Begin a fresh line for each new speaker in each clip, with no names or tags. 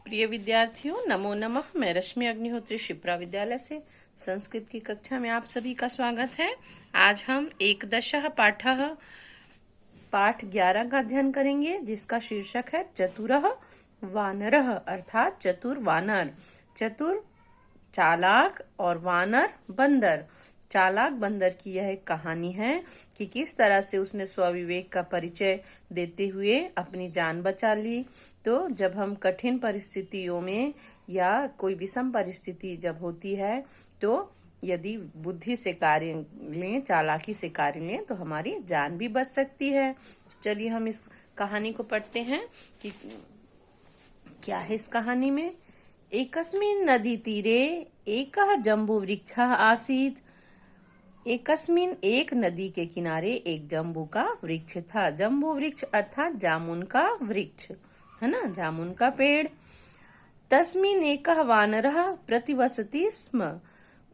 प्रिय विद्यार्थियों, नमो नमः। मैं रश्मि अग्निहोत्री शिप्रा विद्यालय से संस्कृत की कक्षा में आप सभी का स्वागत है। आज हम एकदशः पाठः पाठ 11 का अध्ययन करेंगे, जिसका शीर्षक है चतुरः वानरः, अर्थात चतुर वानर। चतुर चालाक और वानर बंदर। चालाक बंदर की यह एक कहानी है कि किस तरह से उसने स्वविवेक का परिचय देते हुए अपनी जान बचा ली। तो जब हम कठिन परिस्थितियों में या कोई विषम परिस्थिति जब होती है, तो यदि बुद्धि से कार्य लें, चालाकी से कार्य लें, तो हमारी जान भी बच सकती है। चलिए हम इस कहानी को पढ़ते हैं कि क्या है इस कहानी में। एकस्मिन् नदी तीरे एकः जम्बूवृक्षः आसीत्। एकस्मिन एक नदी के किनारे एक जम्बू का वृक्ष था। जम्बू वृक्ष अर्थात जामुन का वृक्ष, है ना, जामुन का पेड़। तस्मिन एकः वानरः प्रतिवसति स्म।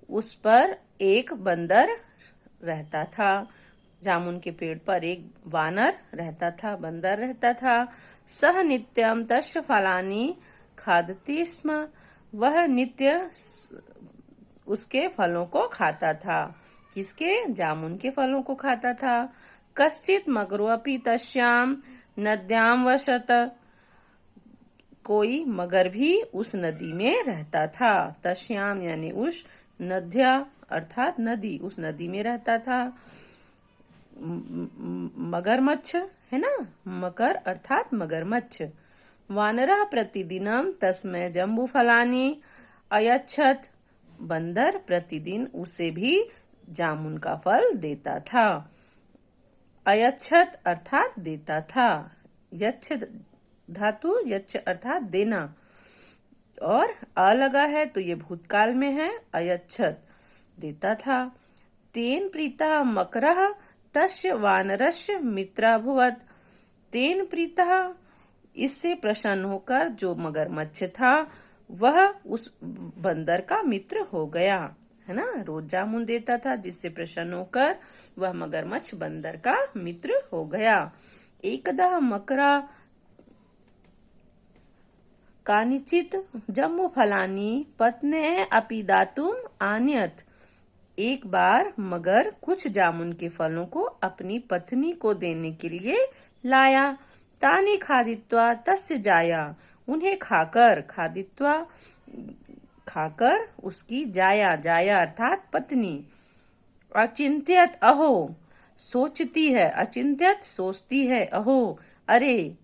उस पर एक बंदर रहता था। जामुन के पेड़ पर एक वानर रहता था, बंदर रहता था। सह नित्यम तस्य फलानि खादति स्म। वह नित्य उसके फलों को खाता था। किसके? जामुन के फलों को खाता था। कश्चित मगरोऽपि तस्याम नद्याम वसत। कोई मगर भी उस नदी में रहता था। तस्याम यानी उस, नद्या अर्थात नदी, उस नदी में रहता था। मगरमच्छ है ना, मकर अर्थात मगरमच्छ। वानरः प्रतिदिनम तस्मै जम्बू फलानि अयच्छत। बंदर प्रतिदिन उसे भी जामुन का फल देता था। अयच्छत अर्थात देता था। यच्छ धातु, यच्छ अर्थात देना, और अ लगा है तो ये भूतकाल में है। अयच्छत देता था। तेन प्रीतः मकरः तस्य वानरस्य मित्राभुवत्। तेन प्रीतः इससे प्रसन्न होकर जो मगरमच्छ था वह उस बंदर का मित्र हो गया, है ना। रोज जामुन देता था, जिससे प्रसन्न होकर वह मगरमच्छ बंदर का मित्र हो गया। एकदा मकरा कानिचित जम्बू फलानि पत्ने अपि दातुम आनयत। एक बार मगर कुछ जामुन के फलों को अपनी पत्नी को देने के लिए लाया। तानि खादित्वा तस्य जाया। उन्हें खाकर, खादित्वा खाकर उसकी जाया, जाया अर्थात पत्नी। अचिंत्यत अहो सोचती है, अचिंत्यत सोचती है, अहो अरे,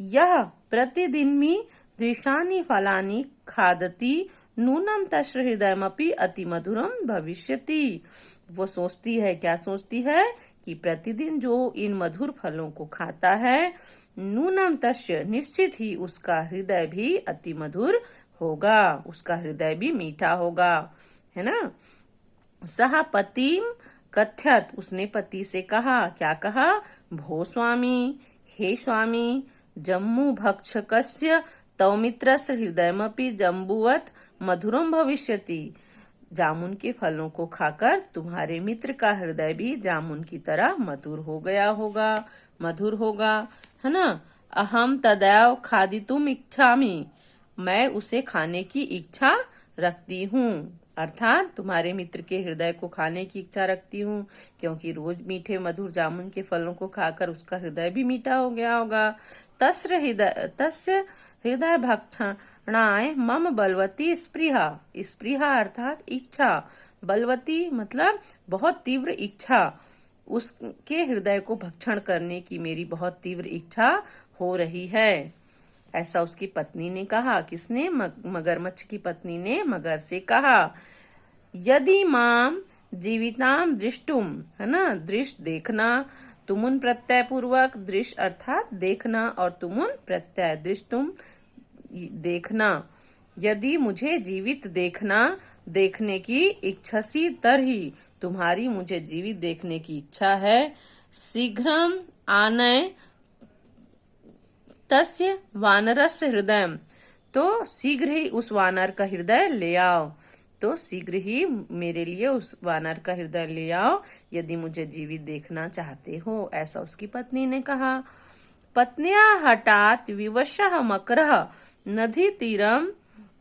यह प्रतिदिन मी दृशानि फलानि खादति नूनम तस्य हृदयमपि अति मधुरम भविष्यति। वो सोचती है, क्या सोचती है कि प्रतिदिन जो इन मधुर फलों को खाता है, नूनम तस्य निश्चित ही उसका हृदय भी अति मधुर होगा, उसका हृदय भी मीठा होगा, है ना। सह पतिम कथ्यत, उसने पति से कहा, क्या कहा? भो स्वामी, हे स्वामी, जम्मू भक्षकस्य तव मित्रस्य हृदयमपि जम्बुवत मधुरम भविष्यति। जामुन के फलों को खाकर तुम्हारे मित्र का हृदय भी जामुन की तरह मधुर हो गया होगा, मधुर होगा, है ना। अहम तदैव खादितुम इच्छामि। मैं उसे खाने की इच्छा रखती हूँ, अर्थात तुम्हारे मित्र के हृदय को खाने की इच्छा रखती हूँ, क्योंकि रोज मीठे मधुर जामुन के फलों को खाकर उसका हृदय भी मीठा हो गया होगा। तस्य हृदय भक्षणाय मम बलवती स्पृहा। स्पृहा अर्थात इच्छा, बलवती मतलब बहुत तीव्र इच्छा। उसके हृदय को भक्षण करने की मेरी बहुत तीव्र इच्छा हो रही है, ऐसा उसकी पत्नी ने कहा। किसने? मगरमच्छ की पत्नी ने मगर से कहा। यदि माम जीविताम दृष्टुम, है ना, दृष्ट देखना, तुमुन प्रत्यय पूर्वक, दृष्ट अर्थात देखना और तुमुन प्रत्यय, दृष्टुम देखना। यदि मुझे जीवित देखना, देखने की इच्छसी तरही, तुम्हारी मुझे जीवित देखने की इच्छा है, शीघ्रम आनय तस्य वानरस्य हृदय। तो शीघ्र ही उस वानर का हृदय ले आओ। तो शीघ्र ही मेरे लिए उस वानर का हृदय ले आओ, यदि मुझे जीवित देखना चाहते हो, ऐसा उसकी पत्नी ने कहा। पत्न्या हठात विवशः मकरः नदी तीरम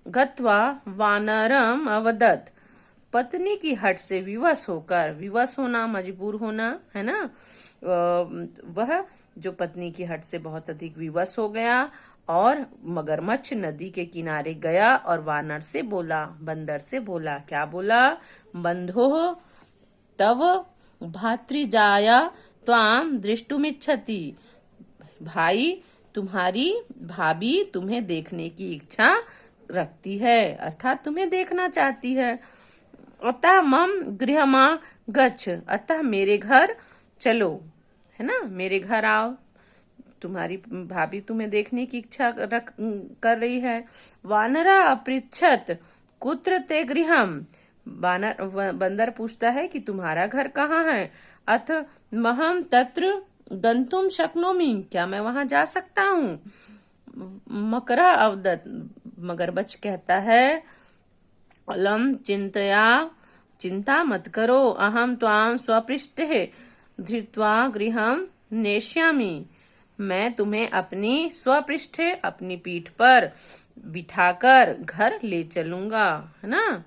गत्वा वानरम अवदत्। पत्नी की हट से विवश होकर, विवश होना मजबूर होना है ना, वह जो पत्नी की हट से बहुत अधिक विवश हो गया और मगरमच्छ नदी के किनारे गया और वानर से बोला, बंदर से बोला, क्या बोला? बंधो तव भातृजाया त्वाम दृष्टुमिच्छति। भाई, तुम्हारी भाभी तुम्हें देखने की इच्छा रखती है, अर्थात तुम्हें देखना चाहती है। अतः मम गृहमा गच्छ, अतः मेरे घर चलो, है ना, मेरे घर आओ, तुम्हारी भाभी तुम्हें देखने की इच्छा कर रही है। वानरा अपृच्छत कुत्र ते गृहम, बंदर पूछता है कि तुम्हारा घर कहाँ है। अथ महम तत्र गंतुम शक्नोमि, क्या मैं वहां जा सकता हूँ? मकरा अवदत्, मगरमच्छ कहता है, अलम चिंतया, चिंता मत करो, अहम त्वाम स्वपृष्ठे धृत्वा गृहम नेष्यामि, मैं तुम्हें अपनी स्वपृष्ठे, अपनी पीठ पर बिठाकर घर ले चलूंगा, है ना।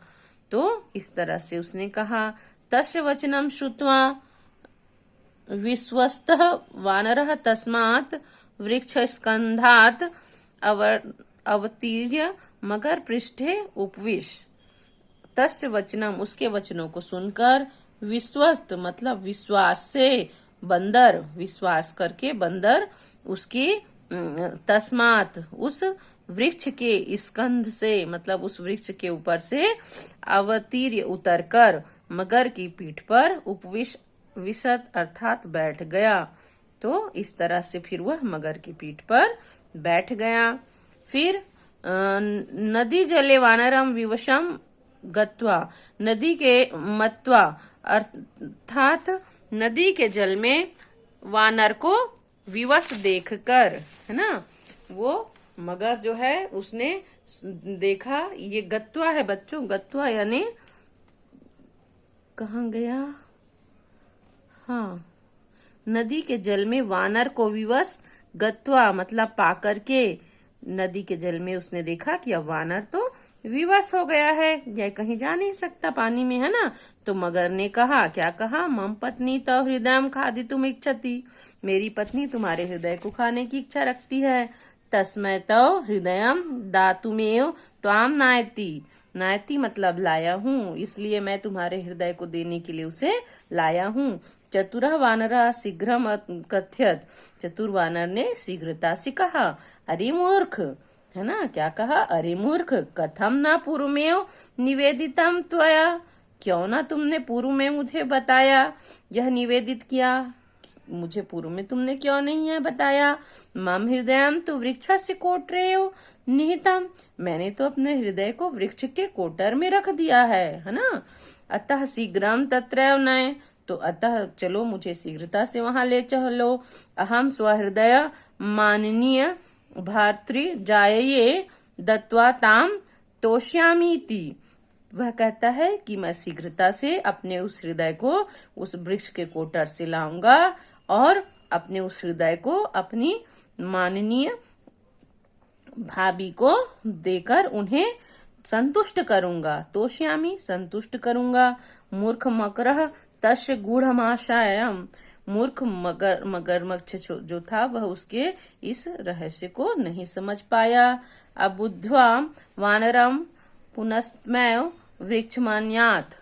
तो इस तरह से उसने कहा। तस्य वचनम श्रुत्वा विश्वस्तः वानरः तस्मात् वृक्षस्कन्धात् अवतीर्य मगर पृष्ठे उपविश। तस्य वचनम, उसके वचनों को सुनकर, विश्वस्त मतलब विश्वास से, बंदर विश्वास करके बंदर उसके तस्मात उस वृक्ष के स्कंध से मतलब उस वृक्ष के ऊपर से अवतीर्य उतरकर मगर की पीठ पर विशत अर्थात बैठ गया। तो इस तरह से फिर वह मगर की पीठ पर बैठ गया। फिर नदी जले वानरम विवशम गत्वा, नदी के मत्वा अर्थात नदी के जल में वानर को विवश देखकर, है ना, वो मगर जो है उसने देखा, ये गत्वा है बच्चों, गत्वा यानी कहाँ गया, हाँ, नदी के जल में वानर को विवश, गत्वा मतलब पाकर के, नदी के जल में उसने देखा कि अब वानर तो विवश हो गया है, यह कहीं जा नहीं सकता पानी में, है ना। तो मगर ने कहा, क्या कहा, मम पत्नी तो हृदय खादितुम इच्छति, मेरी पत्नी तुम्हारे हृदय को खाने की इच्छा रखती है। तस्मै तो हृदय दातुमेव त्वाम नायति, नायति मतलब लाया हूँ, इसलिए मैं तुम्हारे हृदय को देने के लिए उसे लाया हूँ। चतुरः वानरः शीघ्रम कथयत, चतुर वानर ने शीघ्रता से कहा, अरे मूर्ख, है ना, क्या कहा, अरे मूर्ख, कथम ना पूर्वमेव निवेदितम त्वया, क्यों ना तुमने पूर्व में मुझे बताया, यह निवेदित किया, मुझे पूर्व में तुमने क्यों नहीं है बताया। मम हृदयम तो वृक्षस्य कोटरेव निहितम, मैंने तो अपने हृदय को वृक्ष के कोटर में रख दिया है ना। अतः शीघ्रम तत्रैव नय, तो अतः चलो मुझे शीघ्रता से वहां ले चलो। अहम स्वहृदय माननीय भातृ जाये दत्वा ताम तोष्यामीति, वह कहता है कि मैं शीघ्रता से अपने उस हृदय को उस वृक्ष के कोटर से लाऊंगा और अपने उस हृदय को अपनी माननीय भाभी को देकर उन्हें संतुष्ट करूंगा। तोष्यामी संतुष्ट करूंगा। मूर्ख मकरः तस्य गूढ़माशयम्, मूर्ख मगरमच्छ जो था वह उसके इस रहस्य को नहीं समझ पाया। अबुद्ध्वा वानरम पुनस्त्मैव वृक्षमान्यात्,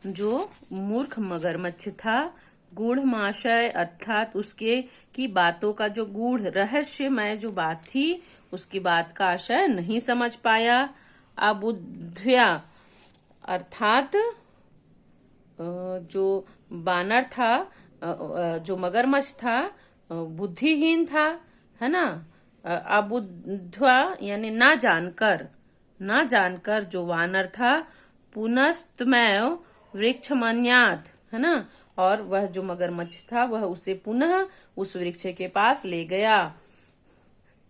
जो मूर्ख मगरमच्छ था गूढ़माशय अर्थात उसके की बातों का जो गूढ़ रहस्यमय जो बात थी उसकी बात का आशय नहीं समझ पाया। अबुद्ध्या अर्थात जो बानर था, जो मगरमच्छ था बुद्धिहीन था, है ना। अबुद्ध्वा यानी ना जानकर जो वानर था, पुनस्तमैव वृक्षमान्यात्, है ना, और वह जो मगरमच्छ था वह उसे पुनः उस वृक्ष के पास ले गया।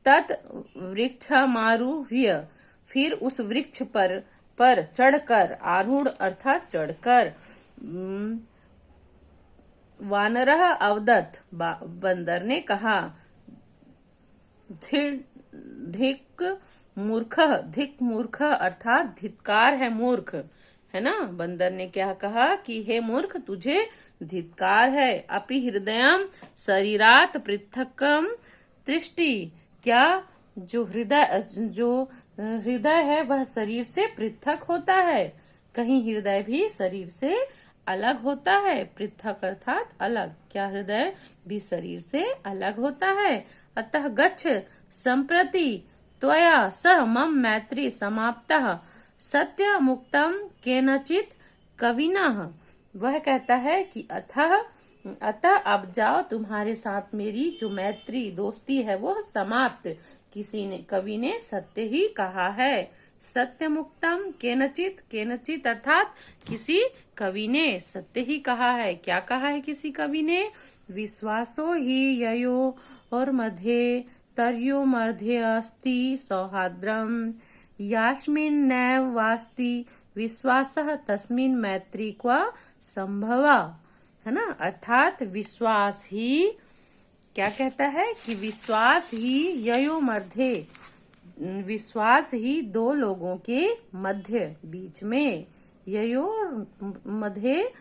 तत् वृक्षमारुह्य, फिर उस वृक्ष पर चढ़कर, आरूढ़ अर्थात चढ़कर, वानरः अवदत्, बंदर ने कहा, धिक धिक मूर्ख अर्थात धिक्कार है मूर्ख, है ना। बंदर ने क्या कहा कि हे मूर्ख, तुझे धिक्कार है। अपि हृदयम शरीरात पृथक्कम दृष्टि, क्या जो हृदय है वह शरीर से पृथक होता है। कहीं हृदय भी शरीर से अलग होता है। पृथक अर्थात अलग, क्या हृदय भी शरीर से अलग होता है। अतः गच्छ संप्रति त्वया सह मम मैत्री समाप्तः सत्य मुक्तम केनचित कविनः। वह कहता है कि अतः अब जाओ, तुम्हारे साथ मेरी जो मैत्री दोस्ती है वो समाप्त। किसी ने, कवि ने सत्य ही कहा है। सत्य मुक्तम केनचित, केनचित अर्थात किसी कवि ने सत्य ही कहा है। क्या कहा है किसी कवि ने? विश्वासो ही ययो और मध्ये तर्यो मध्य अस्ति सौहार्द्रम यास्मिन् नैव वास्ति विश्वासः तस्मिन् मैत्री क्वा संभवा, है ना। अर्थात विश्वास ही, क्या कहता है कि विश्वास ही ययो मध्य, विश्वास ही दो लोगों के मध्य, बीच में, ययो मध्य,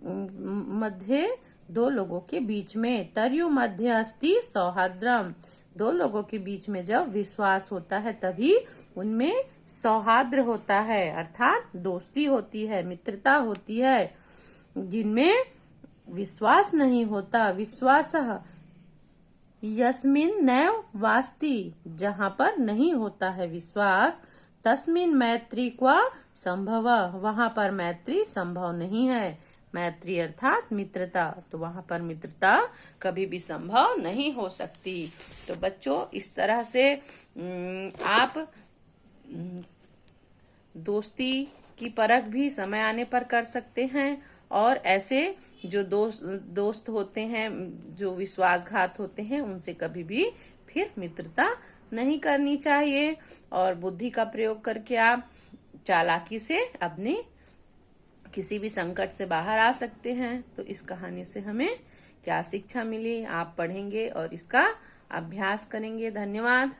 मध्य दो लोगों के बीच में, तर्यो मध्य अस्ति सौहार्द्रम, दो लोगों के बीच में जब विश्वास होता है तभी उनमें सौहार्द्र होता है, अर्थात दोस्ती होती है, मित्रता होती है। जिनमें विश्वास नहीं होता, विश्वासः यस्मिन् नैव वास्ति, जहाँ पर नहीं होता है विश्वास, तस्मिन् मैत्री क्वा संभवा, वहां पर मैत्री संभव नहीं है। मैत्री अर्थात मित्रता, तो वहां पर मित्रता कभी भी संभव नहीं हो सकती। तो बच्चों, इस तरह से आप दोस्ती की परख भी समय आने पर कर सकते हैं। और ऐसे जो दोस्त होते हैं, जो विश्वासघात होते हैं, उनसे कभी भी फिर मित्रता नहीं करनी चाहिए। और बुद्धि का प्रयोग करके आप चालाकी से अपने किसी भी संकट से बाहर आ सकते हैं। तो इस कहानी से हमें क्या शिक्षा मिली, आप पढ़ेंगे और इसका अभ्यास करेंगे। धन्यवाद।